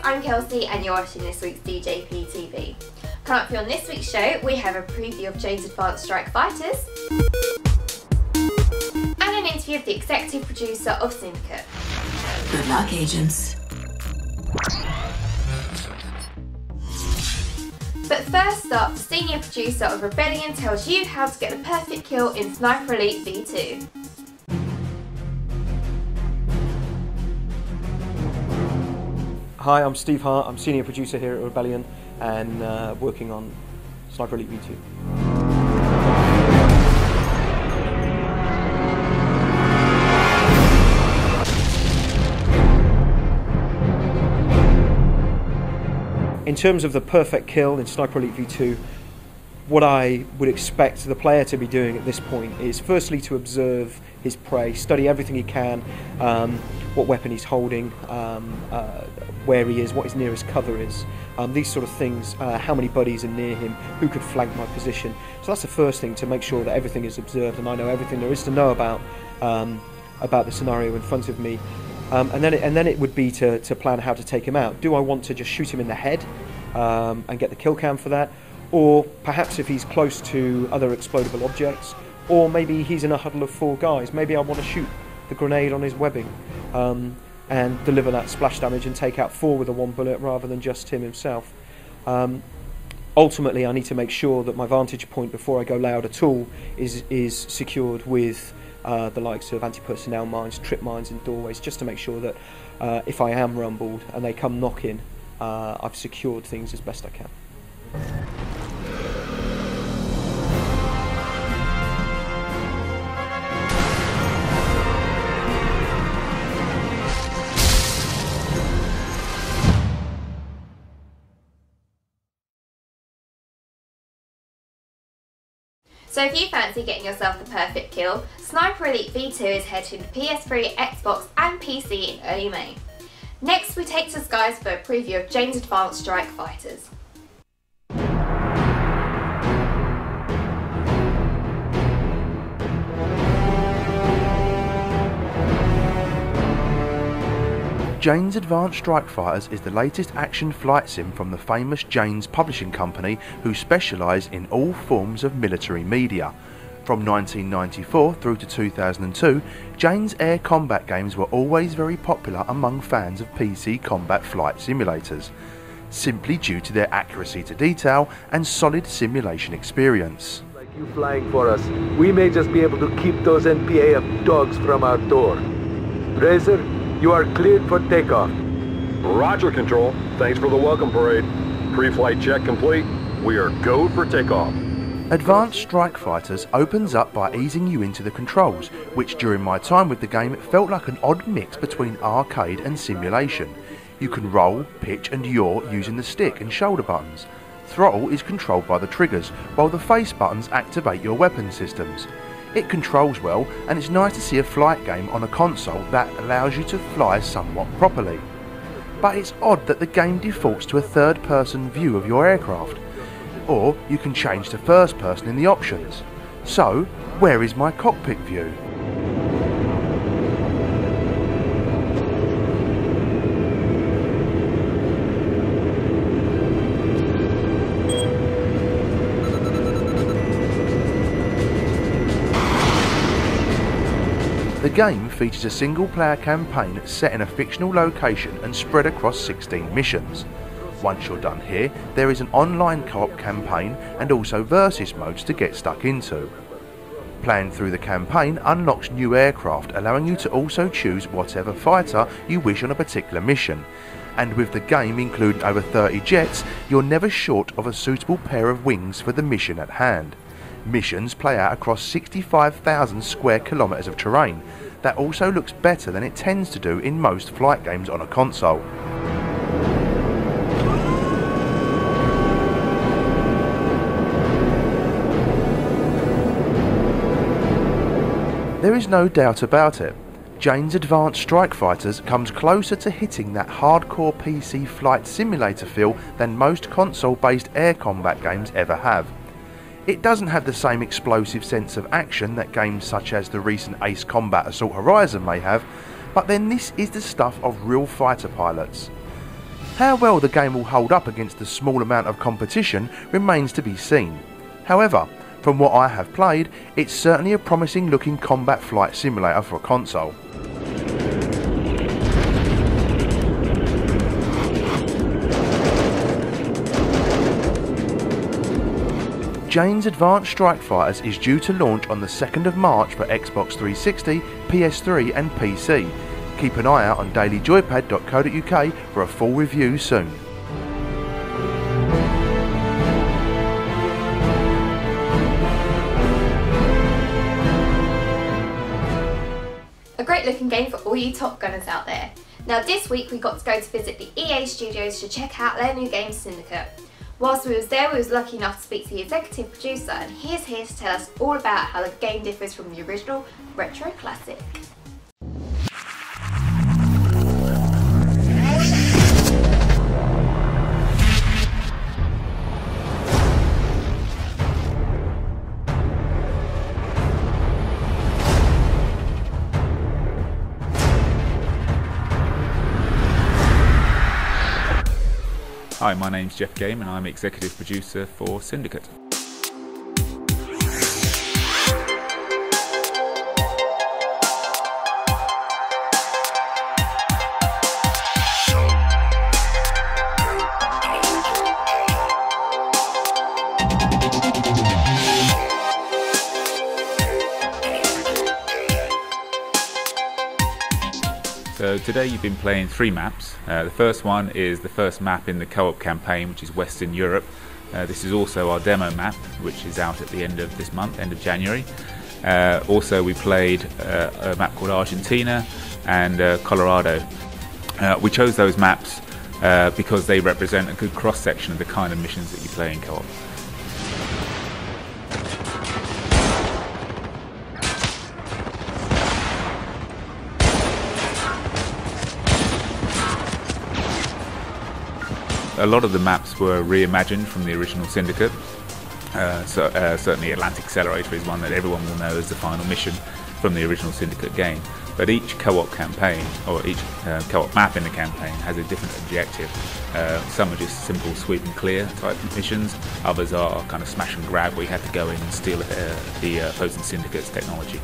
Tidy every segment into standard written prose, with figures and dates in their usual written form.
I'm Kelsey and you're watching this week's DJP TV. Coming up for you on this week's show, we have a preview of Jane's Advanced Strike Fighters and an interview of the executive producer of Syndicate. Good luck, agents. But first up, the senior producer of Rebellion tells you how to get the perfect kill in Sniper Elite V2. Hi, I'm Steve Hart. I'm senior producer here at Rebellion and working on Sniper Elite V2. In terms of the perfect kill in Sniper Elite V2, what I would expect the player to be doing at this point is firstly to observe his prey, study everything he can, what weapon he's holding, where he is, what his nearest cover is, these sort of things, how many buddies are near him, who could flank my position. So that's the first thing, to make sure that everything is observed and I know everything there is to know about the scenario in front of me. And then it would be to plan how to take him out. Do I want to just shoot him in the head and get the kill cam for that? Or perhaps if he's close to other explodable objects, or maybe he's in a huddle of 4 guys, maybe I want to shoot the grenade on his webbing and deliver that splash damage and take out 4 with a 1 bullet rather than just him himself. Ultimately, I need to make sure that my vantage point before I go loud at all is secured with the likes of anti-personnel mines, trip mines and doorways, just to make sure that if I am rumbled and they come knocking, I've secured things as best I can. So if you fancy getting yourself the perfect kill, Sniper Elite V2 is heading to PS3, Xbox and PC in early May. Next we take to the skies for a preview of Jane's Advanced Strike Fighters. Jane's Advanced Strike Fighters is the latest action flight sim from the famous Jane's publishing company, who specialise in all forms of military media. From 1994 through to 2002, Jane's air combat games were always very popular among fans of PC combat flight simulators, simply due to their accuracy to detail and solid simulation experience. Like you flying for us, we may just be able to keep those NPAF dogs from our door. Razor, you are cleared for takeoff. Roger, Control. Thanks for the welcome parade. Pre-flight check complete. We are go for takeoff. Advanced Strike Fighters opens up by easing you into the controls, which during my time with the game felt like an odd mix between arcade and simulation. You can roll, pitch and yaw using the stick and shoulder buttons. Throttle is controlled by the triggers, while the face buttons activate your weapon systems. It controls well, and it's nice to see a flight game on a console that allows you to fly somewhat properly. But it's odd that the game defaults to a third-person view of your aircraft, or you can change to first person in the options. So, where is my cockpit view? The game features a single-player campaign set in a fictional location and spread across 16 missions. Once you're done here, there is an online co-op campaign and also versus modes to get stuck into. Playing through the campaign unlocks new aircraft, allowing you to also choose whatever fighter you wish on a particular mission. And with the game including over 30 jets, you're never short of a suitable pair of wings for the mission at hand. Missions play out across 65,000 square kilometres of terrain. That also looks better than it tends to do in most flight games on a console. There is no doubt about it. Jane's Advanced Strike Fighters comes closer to hitting that hardcore PC flight simulator feel than most console-based air combat games ever have. It doesn't have the same explosive sense of action that games such as the recent Ace Combat Assault Horizon may have, but then this is the stuff of real fighter pilots. How well the game will hold up against the small amount of competition remains to be seen. However, from what I have played, it's certainly a promising looking combat flight simulator for a console. Jane's Advanced Strike Fighters is due to launch on the 2nd of March for Xbox 360, PS3 and PC. Keep an eye out on dailyjoypad.co.uk for a full review soon. A great looking game for all you Top Gunners out there. Now this week we got to go to visit the EA studios to check out their new game Syndicate. Whilst we was there, we was lucky enough to speak to the executive producer, and he is here to tell us all about how the game differs from the original retro classic. Hi, my name's Jeff Game and I'm executive producer for Syndicate. So today you've been playing 3 maps. The first one is the first map in the co-op campaign, which is Western Europe. This is also our demo map, which is out at the end of this month, end of January. Also we played a map called Argentina and Colorado. We chose those maps because they represent a good cross-section of the kind of missions that you play in co-op. A lot of the maps were reimagined from the original Syndicate. Certainly Atlantic Accelerator is one that everyone will know as the final mission from the original Syndicate game. But each co-op campaign, or each co-op map in the campaign, has a different objective. Some are just simple sweep and clear type missions. Others are kind of smash and grab, where you have to go in and steal the opposing Syndicate's technology.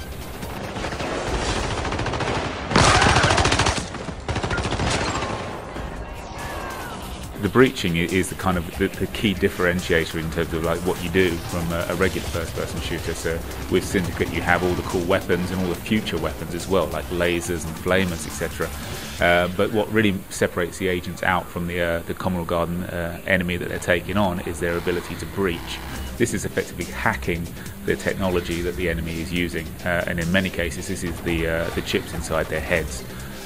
The breaching is the kind of the key differentiator in terms of like what you do from a regular first-person shooter. So with Syndicate you have all the cool weapons and all the future weapons as well, like lasers and flamers, etc. But what really separates the agents out from the Commonwealth Garden enemy that they're taking on is their ability to breach. This is effectively hacking the technology that the enemy is using, and in many cases this is the chips inside their heads.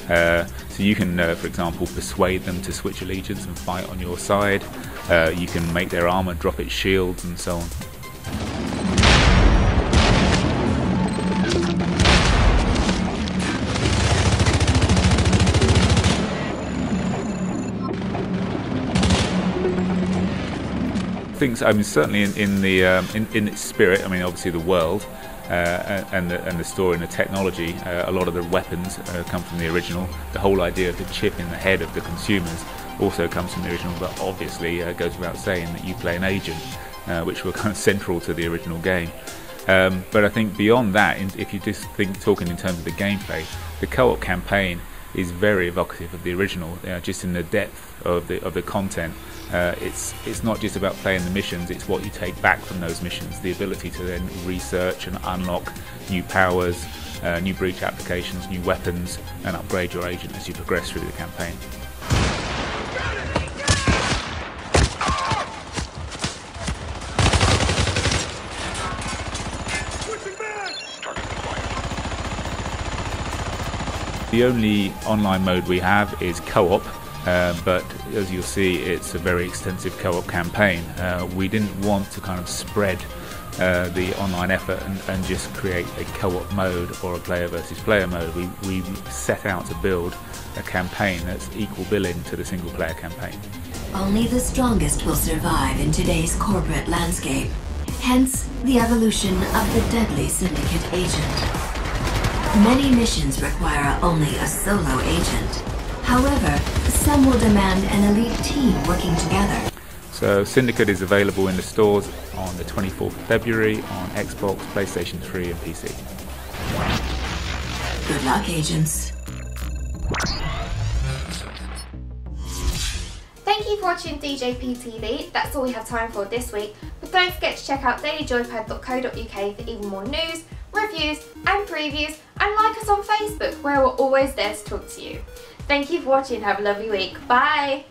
So you can, for example, persuade them to switch allegiance and fight on your side. You can make their armour drop its shields and so on. Things, I mean, certainly in its spirit. I mean, obviously the world. And the story and the technology, a lot of the weapons come from the original. The whole idea of the chip in the head of the consumers also comes from the original, but obviously goes without saying that you play an agent, which were kind of central to the original game. But I think beyond that, if you just talking in terms of the gameplay, the co-op campaign is very evocative of the original, just in the depth of the content. It's not just about playing the missions, it's what you take back from those missions, the ability to then research and unlock new powers, new breach applications, new weapons, and upgrade your agent as you progress through the campaign. The only online mode we have is co-op. But as you'll see, it's a very extensive co-op campaign. We didn't want to kind of spread the online effort and just create a co-op mode or a player versus player mode. We set out to build a campaign that's equal billing to the single player campaign. Only the strongest will survive in today's corporate landscape. Hence, the evolution of the deadly Syndicate agent. Many missions require only a solo agent. However, some will demand an elite team working together. So Syndicate is available in the stores on the 24th of February on Xbox, PlayStation 3 and PC. Good luck, agents. Thank you for watching DJP TV. That's all we have time for this week. But don't forget to check out dailyjoypad.co.uk for even more news, reviews and previews, and like us on Facebook where we're always there to talk to you. Thank you for watching. Have a lovely week. Bye!